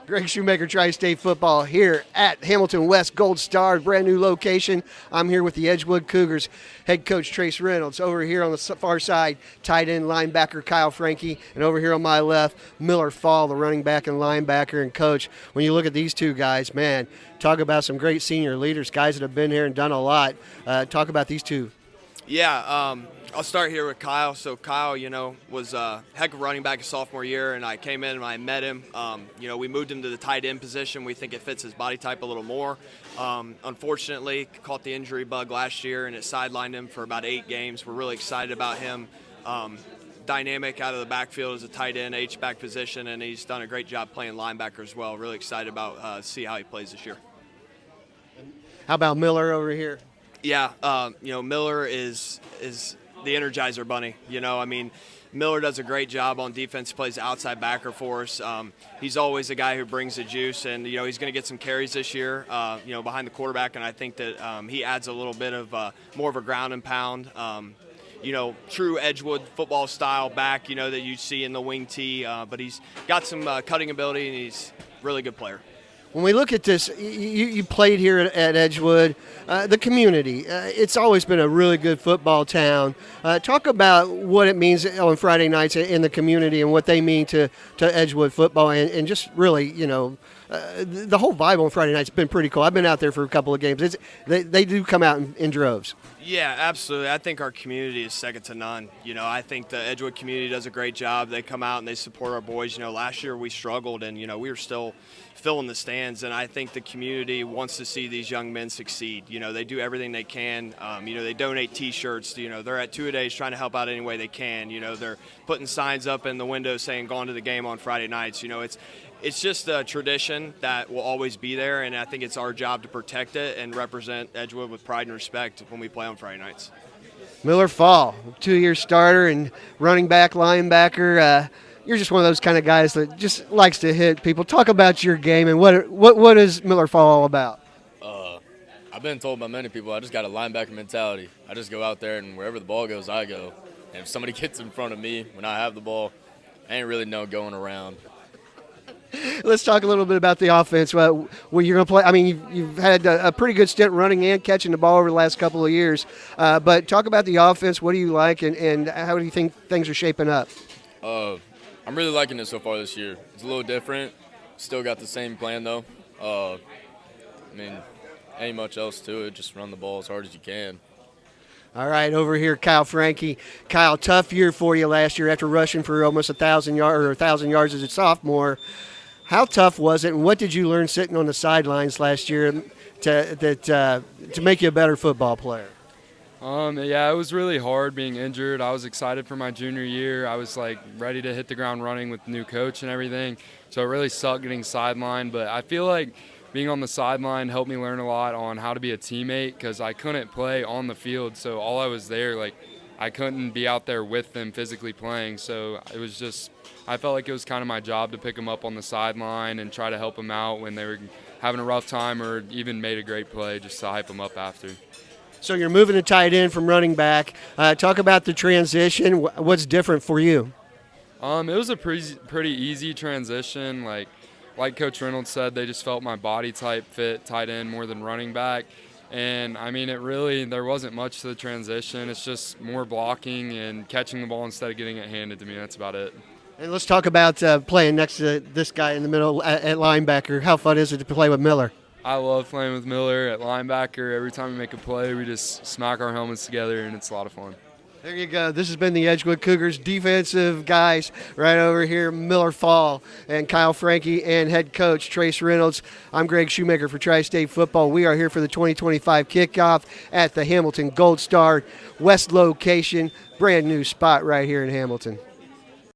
Greg Shoemaker, Tri-State Football here at Hamilton West Gold Star, brand new location. I'm here with the Edgewood Cougars head coach Trace Reynolds. Over here on the far side, tight end linebacker Kyle Frankie, and over here on my left, Miller Fall, the running back and linebacker and coach. When you look at these two guys, man, talk about some great senior leaders, guys that have been here and done a lot. Talk about these two. Yeah, I'll start here with Kyle. So Kyle, was a heck of a running back his sophomore year, and I came in and I met him. We moved him to the tight end position. We think it fits his body type a little more. Unfortunately, caught the injury bug last year, and it sidelined him for about 8 games. We're really excited about him. Dynamic out of the backfield as a tight end, H-back position, and he's done a great job playing linebacker as well. Really excited about see how he plays this year. How about Miller over here? Yeah, Miller is the Energizer Bunny. Miller does a great job on defense, plays outside backer for us. He's always a guy who brings the juice, and he's going to get some carries this year, behind the quarterback, and I think that he adds a little bit of more of a ground and pound, true Edgewood football style back, that you see in the wing tee, but he's got some cutting ability, and he's a really good player. When we look at this, you played here at Edgewood, the community. It's always been a really good football town. Talk about what it means on Friday nights in the community and what they mean to Edgewood football and just really, the whole vibe on Friday nights has been pretty cool. I've been out there for a couple of games. They do come out in droves. Yeah, absolutely. I think our community is second to none. I think the Edgewood community does a great job. They come out and they support our boys. Last year we struggled, and, we were still filling the stands, and I think the community wants to see these young men succeed. They do everything they can. They donate T-shirts. They're at two-a-days trying to help out any way they can. They're putting signs up in the window saying "Gone to the game" on Friday nights. It's just a tradition that will always be there, and I think it's our job to protect it and represent Edgewood with pride and respect when we play on Friday nights. Miller Fall, 2-year starter and running back, linebacker. You're just one of those kind of guys that just likes to hit people. Talk about your game and what is Miller Fall all about? I've been told by many people I just got a linebacker mentality. I just go out there, and wherever the ball goes, I go. And if somebody gets in front of me when I have the ball, I ain't really no going around. Let's talk a little bit about the offense. Well, you're going to play. I mean, you've had a pretty good stint running and catching the ball over the last couple of years. But talk about the offense. What do you like, and how do you think things are shaping up? I'm really liking it so far this year. It's a little different. Still got the same plan, though. Ain't much else to it. Just run the ball as hard as you can. All right, over here, Kyle Frankie. Kyle, tough year for you last year after rushing for almost 1,000 yards as a sophomore. How tough was it, and what did you learn sitting on the sidelines last year to make you a better football player? It was really hard being injured. I was excited for my junior year. I was ready to hit the ground running with the new coach and everything. So it really sucked getting sidelined, but I feel like being on the sideline helped me learn a lot on how to be a teammate because I couldn't play on the field. So all I was there, I couldn't be out there with them physically playing. So it was just, I felt like it was kind of my job to pick them up on the sideline and try to help them out when they were having a rough time or even made a great play just to hype them up after. So you're moving to tight end from running back. Talk about the transition. What's different for you? It was a pretty easy transition. Like Coach Reynolds said, they just felt my body type fit tight end more than running back. And, there wasn't much to the transition. It's just more blocking and catching the ball instead of getting it handed to me. That's about it. And let's talk about playing next to this guy in the middle at linebacker. How fun is it to play with Miller? I love playing with Miller at linebacker. Every time we make a play, we just smack our helmets together, and it's a lot of fun. There you go. This has been the Edgewood Cougars defensive guys right over here, Miller Fall and Kyle Frankie and head coach Trace Reynolds. I'm Greg Shoemaker for Tri-State Football. We are here for the 2025 kickoff at the Hamilton Gold Star West location. Brand new spot right here in Hamilton.